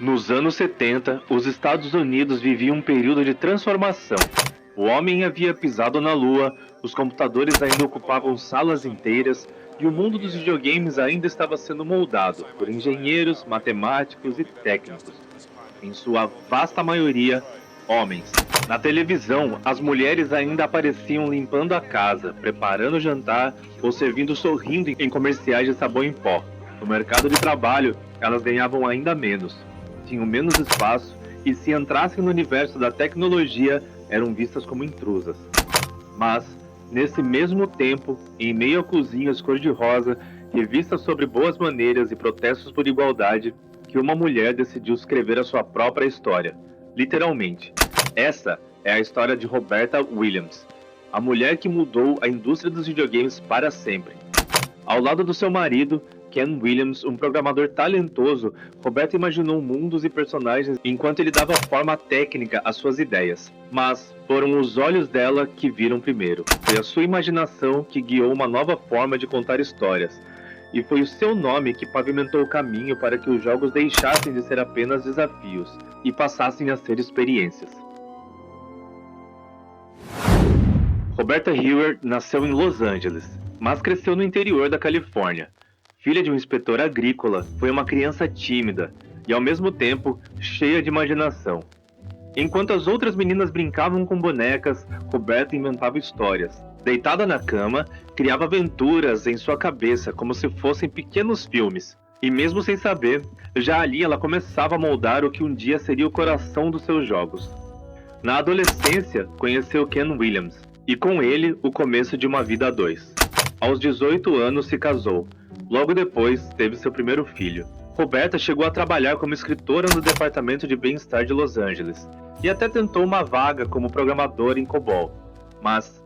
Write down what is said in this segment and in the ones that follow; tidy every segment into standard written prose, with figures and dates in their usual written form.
Nos anos 70, os Estados Unidos viviam um período de transformação. O homem havia pisado na Lua, os computadores ainda ocupavam salas inteiras e o mundo dos videogames ainda estava sendo moldado por engenheiros, matemáticos e técnicos. Em sua vasta maioria, homens. Na televisão, as mulheres ainda apareciam limpando a casa, preparando o jantar ou servindo sorrindo em comerciais de sabão em pó. No mercado de trabalho, elas ganhavam ainda menos, tinham menos espaço e, se entrassem no universo da tecnologia, eram vistas como intrusas. Mas, nesse mesmo tempo, em meio a cozinhas cor-de-rosa, revistas sobre boas maneiras e protestos por igualdade, que uma mulher decidiu escrever a sua própria história. Literalmente. Essa é a história de Roberta Williams, a mulher que mudou a indústria dos videogames para sempre. Ao lado do seu marido, Ken Williams, um programador talentoso, Roberta imaginou mundos e personagens enquanto ele dava forma técnica às suas ideias. Mas foram os olhos dela que viram primeiro. Foi a sua imaginação que guiou uma nova forma de contar histórias. E foi o seu nome que pavimentou o caminho para que os jogos deixassem de ser apenas desafios e passassem a ser experiências. Roberta Hewer nasceu em Los Angeles, mas cresceu no interior da Califórnia. Filha de um inspetor agrícola, foi uma criança tímida e, ao mesmo tempo, cheia de imaginação. Enquanto as outras meninas brincavam com bonecas, Roberta inventava histórias. Deitada na cama, criava aventuras em sua cabeça como se fossem pequenos filmes. E mesmo sem saber, já ali ela começava a moldar o que um dia seria o coração dos seus jogos. Na adolescência, conheceu Ken Williams, e com ele, o começo de uma vida a dois. Aos 18 anos se casou. Logo depois, teve seu primeiro filho. Roberta chegou a trabalhar como escritora no Departamento de Bem-Estar de Los Angeles, e até tentou uma vaga como programadora em COBOL. Mas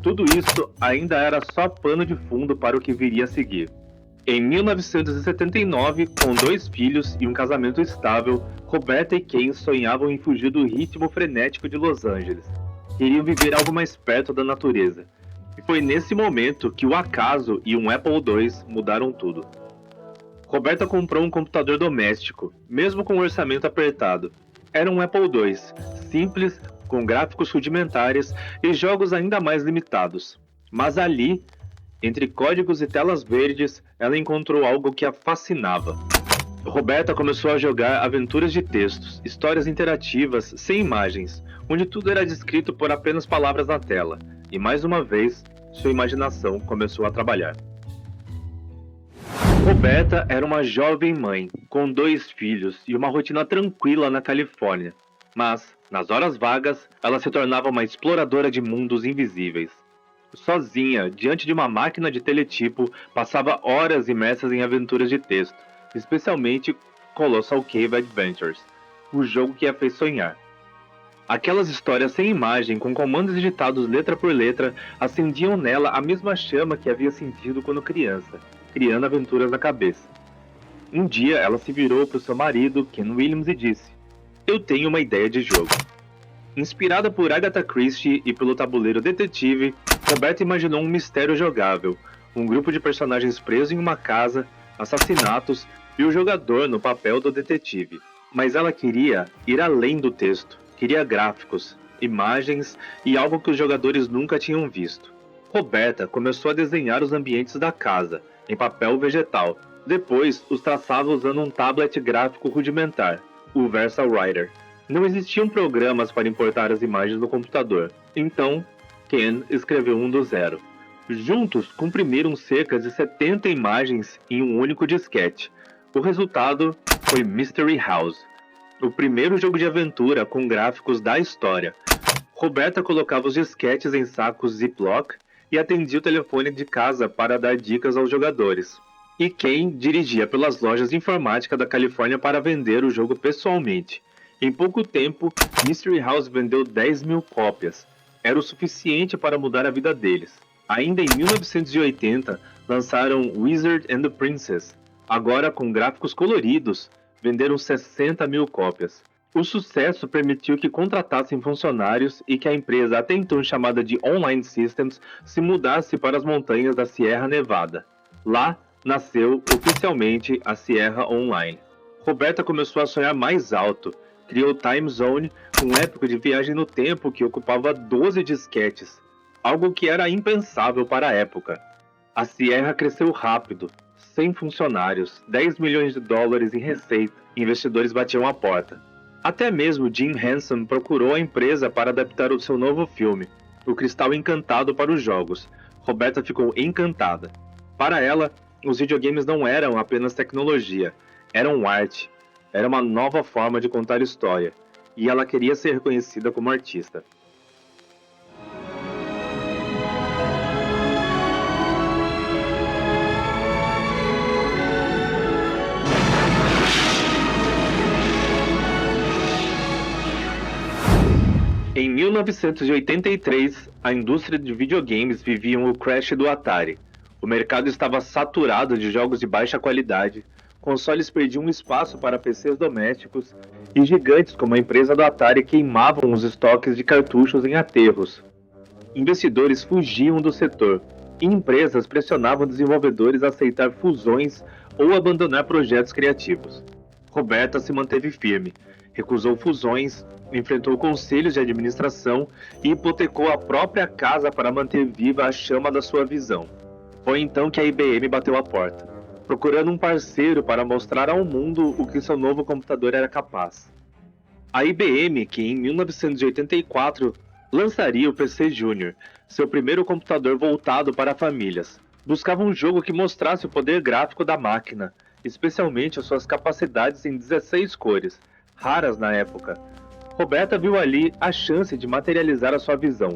tudo isso ainda era só pano de fundo para o que viria a seguir. Em 1979, com 2 filhos e um casamento estável, Roberta e Ken sonhavam em fugir do ritmo frenético de Los Angeles. Queriam viver algo mais perto da natureza. E foi nesse momento que o acaso e um Apple II mudaram tudo. Roberta comprou um computador doméstico, mesmo com um orçamento apertado. Era um Apple II, simples, com gráficos rudimentares e jogos ainda mais limitados. Mas ali, entre códigos e telas verdes, ela encontrou algo que a fascinava. Roberta começou a jogar aventuras de textos, histórias interativas, sem imagens, onde tudo era descrito por apenas palavras na tela. E mais uma vez, sua imaginação começou a trabalhar. Roberta era uma jovem mãe, com 2 filhos e uma rotina tranquila na Califórnia. Mas, nas horas vagas, ela se tornava uma exploradora de mundos invisíveis. Sozinha, diante de uma máquina de teletipo, passava horas imersas em aventuras de texto, especialmente Colossal Cave Adventures, o jogo que a fez sonhar. Aquelas histórias sem imagem, com comandos digitados letra por letra, acendiam nela a mesma chama que havia sentido quando criança, criando aventuras na cabeça. Um dia, ela se virou para o seu marido, Ken Williams, e disse: "Eu tenho uma ideia de jogo." Inspirada por Agatha Christie e pelo tabuleiro Detetive, Roberta imaginou um mistério jogável, um grupo de personagens presos em uma casa, assassinatos e o jogador no papel do detetive. Mas ela queria ir além do texto. Queria gráficos, imagens e algo que os jogadores nunca tinham visto. Roberta começou a desenhar os ambientes da casa, em papel vegetal. Depois, os traçava usando um tablet gráfico rudimentar, o VersaWriter. Não existiam programas para importar as imagens no computador. Então, Ken escreveu um do zero. Juntos, comprimiram cerca de 70 imagens em um único disquete. O resultado foi Mystery House, o primeiro jogo de aventura com gráficos da história. Roberta colocava os disquetes em sacos Ziploc e atendia o telefone de casa para dar dicas aos jogadores. E Ken dirigia pelas lojas de informática da Califórnia para vender o jogo pessoalmente. Em pouco tempo, Mystery House vendeu 10.000 cópias. Era o suficiente para mudar a vida deles. Ainda em 1980, lançaram Wizard and the Princess, agora com gráficos coloridos. Venderam 60.000 cópias. O sucesso permitiu que contratassem funcionários e que a empresa, até então chamada de Online Systems, se mudasse para as montanhas da Sierra Nevada. Lá, nasceu oficialmente a Sierra Online. Roberta começou a sonhar mais alto. Criou Time Zone, um épico de viagem no tempo que ocupava 12 disquetes, algo que era impensável para a época. A Sierra cresceu rápido, 100 funcionários, 10 milhões de dólares em receita, investidores batiam a porta. Até mesmo Jim Henson procurou a empresa para adaptar o seu novo filme, O Cristal Encantado, para os jogos. Roberta ficou encantada. Para ela, os videogames não eram apenas tecnologia, eram arte. Era uma nova forma de contar história, e ela queria ser reconhecida como artista. Em 1983, a indústria de videogames vivia o crash do Atari. O mercado estava saturado de jogos de baixa qualidade, consoles perdiam espaço para PCs domésticos e gigantes como a empresa do Atari queimavam os estoques de cartuchos em aterros. Investidores fugiam do setor e empresas pressionavam desenvolvedores a aceitar fusões ou abandonar projetos criativos. Roberta se manteve firme, recusou fusões, enfrentou conselhos de administração e hipotecou a própria casa para manter viva a chama da sua visão. Foi então que a IBM bateu a porta, procurando um parceiro para mostrar ao mundo o que seu novo computador era capaz. A IBM, que em 1984 lançaria o PC Junior, seu primeiro computador voltado para famílias, buscava um jogo que mostrasse o poder gráfico da máquina, especialmente as suas capacidades em 16 cores, raras na época. Roberta viu ali a chance de materializar a sua visão,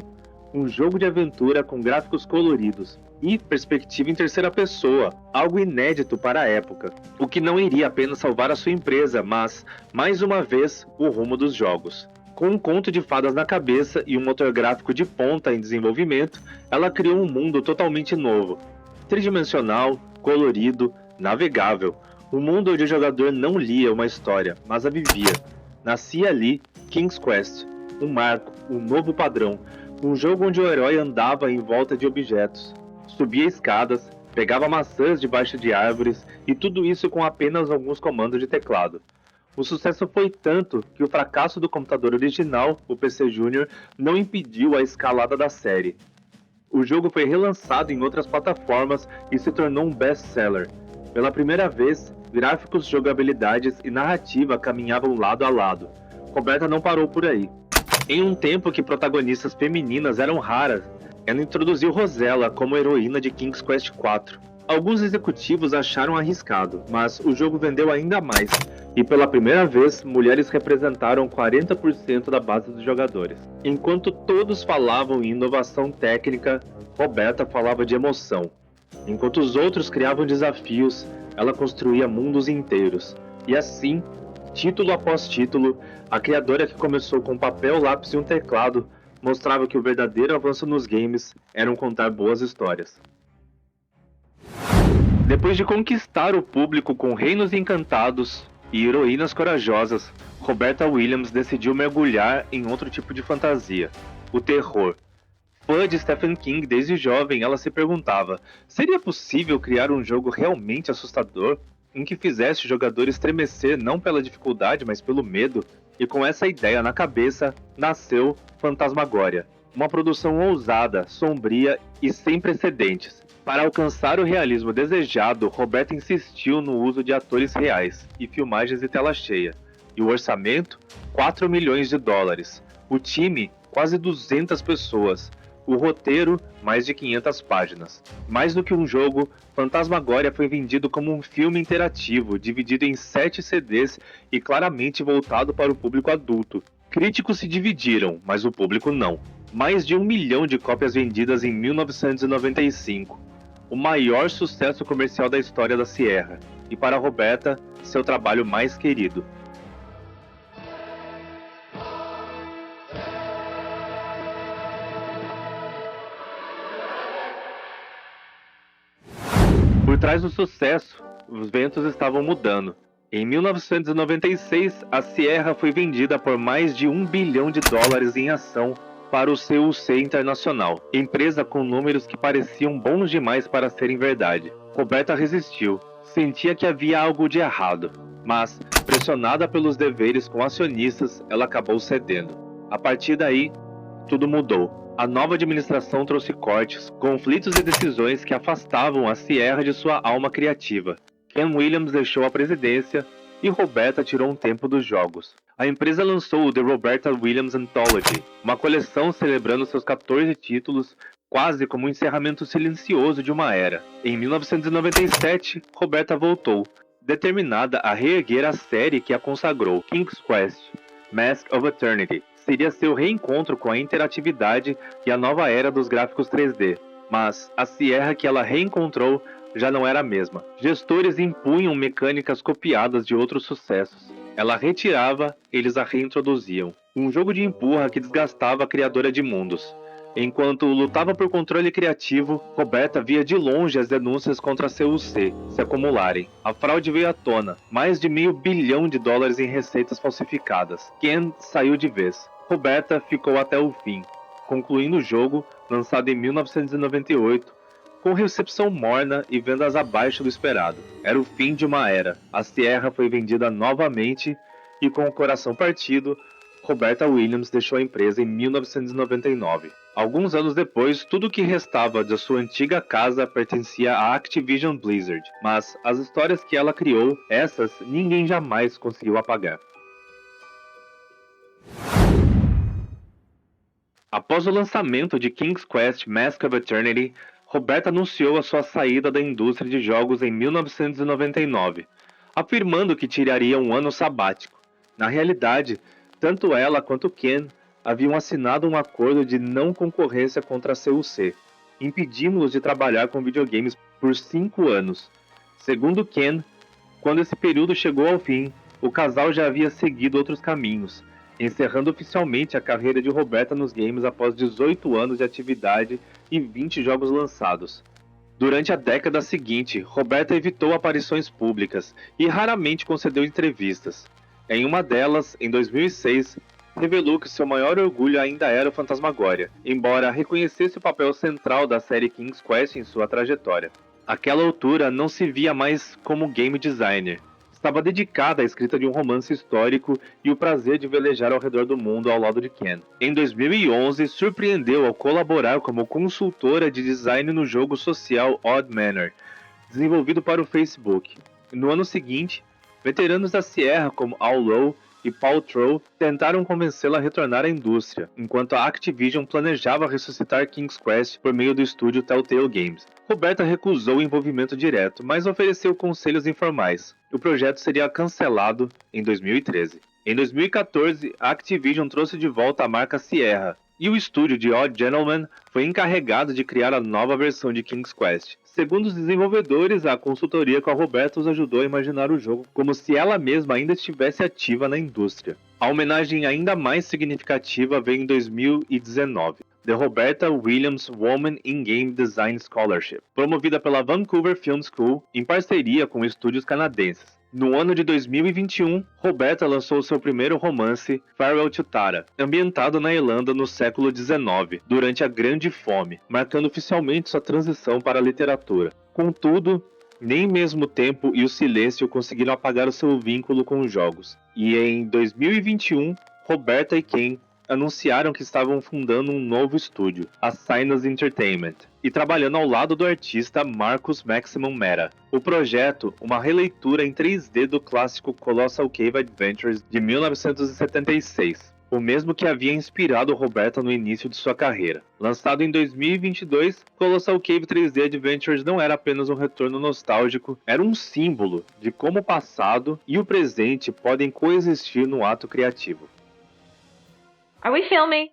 um jogo de aventura com gráficos coloridos e perspectiva em terceira pessoa, algo inédito para a época, o que não iria apenas salvar a sua empresa, mas, mais uma vez, o rumo dos jogos. Com um conto de fadas na cabeça e um motor gráfico de ponta em desenvolvimento, ela criou um mundo totalmente novo, tridimensional, colorido, navegável, um mundo onde o jogador não lia uma história, mas a vivia. Nascia ali King's Quest, um marco, um novo padrão, um jogo onde o herói andava em volta de objetos, subia escadas, pegava maçãs debaixo de árvores e tudo isso com apenas alguns comandos de teclado. O sucesso foi tanto que o fracasso do computador original, o PC Junior, não impediu a escalada da série. O jogo foi relançado em outras plataformas e se tornou um best-seller. Pela primeira vez, gráficos, jogabilidades e narrativa caminhavam lado a lado. Roberta não parou por aí. Em um tempo que protagonistas femininas eram raras, ela introduziu Rosella como heroína de King's Quest IV. Alguns executivos acharam arriscado, mas o jogo vendeu ainda mais, e pela primeira vez, mulheres representaram 40% da base dos jogadores. Enquanto todos falavam em inovação técnica, Roberta falava de emoção. Enquanto os outros criavam desafios, ela construía mundos inteiros. E assim, título após título, a criadora que começou com papel, lápis e um teclado mostrava que o verdadeiro avanço nos games era contar boas histórias. Depois de conquistar o público com Reinos Encantados e Heroínas Corajosas, Roberta Williams decidiu mergulhar em outro tipo de fantasia, o terror. Fã de Stephen King desde jovem, ela se perguntava: seria possível criar um jogo realmente assustador, em que fizesse o jogador estremecer não pela dificuldade, mas pelo medo? E com essa ideia na cabeça, nasceu Phantasmagoria, uma produção ousada, sombria e sem precedentes. Para alcançar o realismo desejado, Roberta insistiu no uso de atores reais e filmagens de tela cheia. E o orçamento? 4 milhões de dólares. O time? Quase 200 pessoas. O roteiro, mais de 500 páginas. Mais do que um jogo, Phantasmagoria foi vendido como um filme interativo, dividido em 7 CDs e claramente voltado para o público adulto. Críticos se dividiram, mas o público não. Mais de 1 milhão de cópias vendidas em 1995. O maior sucesso comercial da história da Sierra. E para Roberta, seu trabalho mais querido. Por trás do sucesso, os ventos estavam mudando. Em 1996, a Sierra foi vendida por mais de 1 bilhão de dólares em ação para o CUC Internacional, empresa com números que pareciam bons demais para serem verdade. Roberta resistiu, sentia que havia algo de errado. Mas, pressionada pelos deveres com acionistas, ela acabou cedendo. A partir daí, tudo mudou. A nova administração trouxe cortes, conflitos e decisões que afastavam a Sierra de sua alma criativa. Ken Williams deixou a presidência e Roberta tirou um tempo dos jogos. A empresa lançou o The Roberta Williams Anthology, uma coleção celebrando seus 14 títulos, quase como um encerramento silencioso de uma era. Em 1997, Roberta voltou, determinada a reerguer a série que a consagrou, King's Quest: Mask of Eternity. Seria seu reencontro com a interatividade e a nova era dos gráficos 3D. Mas a Sierra que ela reencontrou já não era a mesma. Gestores impunham mecânicas copiadas de outros sucessos. Ela retirava, eles a reintroduziam. Um jogo de empurra que desgastava a criadora de mundos. Enquanto lutava por controle criativo, Roberta via de longe as denúncias contra a CUC se acumularem. A fraude veio à tona, mais de $500 bilhão em receitas falsificadas. Ken saiu de vez. Roberta ficou até o fim, concluindo o jogo, lançado em 1998, com recepção morna e vendas abaixo do esperado. Era o fim de uma era. A Sierra foi vendida novamente e, com o coração partido, Roberta Williams deixou a empresa em 1999. Alguns anos depois, tudo o que restava da sua antiga casa pertencia à Activision Blizzard, mas as histórias que ela criou, essas ninguém jamais conseguiu apagar. Após o lançamento de King's Quest: Mask of Eternity, Roberta anunciou a sua saída da indústria de jogos em 1999, afirmando que tiraria um ano sabático. Na realidade, tanto ela quanto Ken haviam assinado um acordo de não concorrência contra a CUC, impedindo-os de trabalhar com videogames por 5 anos. Segundo Ken, quando esse período chegou ao fim, o casal já havia seguido outros caminhos, encerrando oficialmente a carreira de Roberta nos games após 18 anos de atividade e 20 jogos lançados. Durante a década seguinte, Roberta evitou aparições públicas e raramente concedeu entrevistas. Em uma delas, em 2006, revelou que seu maior orgulho ainda era o Fantasmagoria, embora reconhecesse o papel central da série King's Quest em sua trajetória. Àquela altura, não se via mais como game designer. Estava dedicada à escrita de um romance histórico e o prazer de velejar ao redor do mundo ao lado de Ken. Em 2011, surpreendeu ao colaborar como consultora de design no jogo social Odd Manor, desenvolvido para o Facebook. No ano seguinte, veteranos da Sierra como Al Lowe e Paul Troll tentaram convencê-la a retornar à indústria, enquanto a Activision planejava ressuscitar King's Quest por meio do estúdio Telltale Games. Roberta recusou o envolvimento direto, mas ofereceu conselhos informais. O projeto seria cancelado em 2013. Em 2014, a Activision trouxe de volta a marca Sierra, e o estúdio de Odd Gentleman foi encarregado de criar a nova versão de King's Quest. Segundo os desenvolvedores, a consultoria com a Roberta os ajudou a imaginar o jogo como se ela mesma ainda estivesse ativa na indústria. A homenagem ainda mais significativa veio em 2019. The Roberta Williams Woman in Game Design Scholarship, promovida pela Vancouver Film School em parceria com estúdios canadenses. No ano de 2021, Roberta lançou seu primeiro romance, Farewell to Tara, ambientado na Irlanda no século XIX, durante a Grande Fome, marcando oficialmente sua transição para a literatura. Contudo, nem mesmo o tempo e o silêncio conseguiram apagar o seu vínculo com os jogos. E em 2021, Roberta e Ken anunciaram que estavam fundando um novo estúdio, a Sinus Entertainment, e trabalhando ao lado do artista Marcus Maximum Meta. O projeto, uma releitura em 3D do clássico Colossal Cave Adventures de 1976, o mesmo que havia inspirado Roberta no início de sua carreira. Lançado em 2022, Colossal Cave 3D Adventures não era apenas um retorno nostálgico, era um símbolo de como o passado e o presente podem coexistir no ato criativo. Are we filming?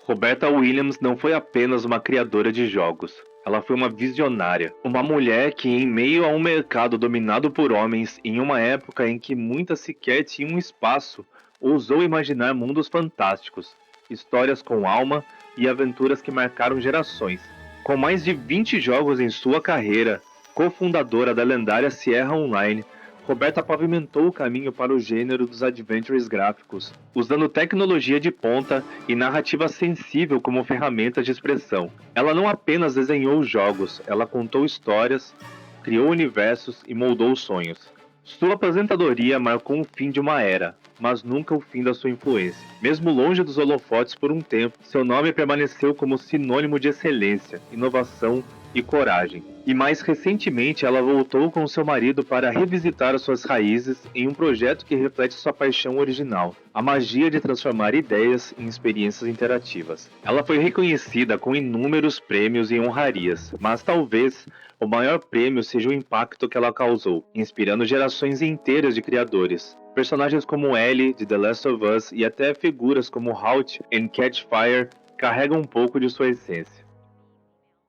Roberta Williams não foi apenas uma criadora de jogos. Ela foi uma visionária. Uma mulher que, em meio a um mercado dominado por homens, em uma época em que muitas sequer tinham espaço, ousou imaginar mundos fantásticos, histórias com alma e aventuras que marcaram gerações. Com mais de 20 jogos em sua carreira, cofundadora da lendária Sierra Online, Roberta pavimentou o caminho para o gênero dos adventures gráficos, usando tecnologia de ponta e narrativa sensível como ferramentas de expressão. Ela não apenas desenhou jogos, ela contou histórias, criou universos e moldou sonhos. Sua aposentadoria marcou o fim de uma era, mas nunca o fim da sua influência. Mesmo longe dos holofotes por um tempo, seu nome permaneceu como sinônimo de excelência, inovação e coragem. E mais recentemente ela voltou com seu marido para revisitar as suas raízes em um projeto que reflete sua paixão original, a magia de transformar ideias em experiências interativas. Ela foi reconhecida com inúmeros prêmios e honrarias, mas talvez o maior prêmio seja o impacto que ela causou, inspirando gerações inteiras de criadores. Personagens como Ellie, de The Last of Us, e até figuras como Halt em Catch Fire carregam um pouco de sua essência.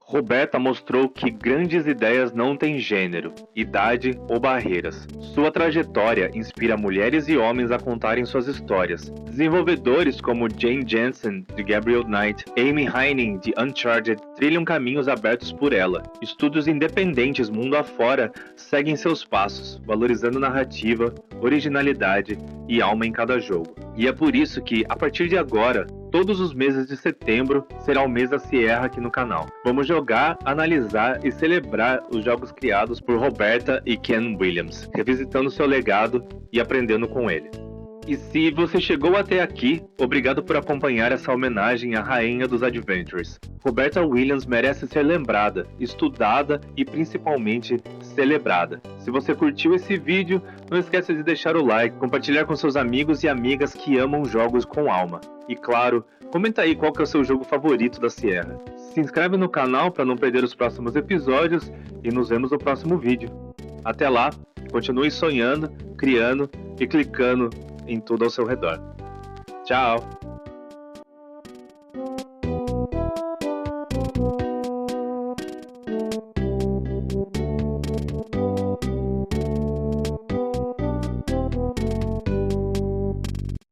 Roberta mostrou que grandes ideias não têm gênero, idade ou barreiras. Sua trajetória inspira mulheres e homens a contarem suas histórias. Desenvolvedores como Jane Jensen, de Gabriel Knight, Amy Heinning, de Uncharted, trilham caminhos abertos por ela. Estúdios independentes mundo afora seguem seus passos, valorizando narrativa, originalidade e alma em cada jogo. E é por isso que, a partir de agora, todos os meses de setembro será o mês da Sierra aqui no canal. Vamos jogar, analisar e celebrar os jogos criados por Roberta e Ken Williams, revisitando seu legado e aprendendo com ele. E se você chegou até aqui, obrigado por acompanhar essa homenagem à rainha dos Adventures. Roberta Williams merece ser lembrada, estudada e principalmente celebrada. Se você curtiu esse vídeo, não esqueça de deixar o like, compartilhar com seus amigos e amigas que amam jogos com alma. E claro, comenta aí qual que é o seu jogo favorito da Sierra. Se inscreve no canal para não perder os próximos episódios e nos vemos no próximo vídeo. Até lá, continue sonhando, criando e clicando em tudo ao seu redor. Tchau!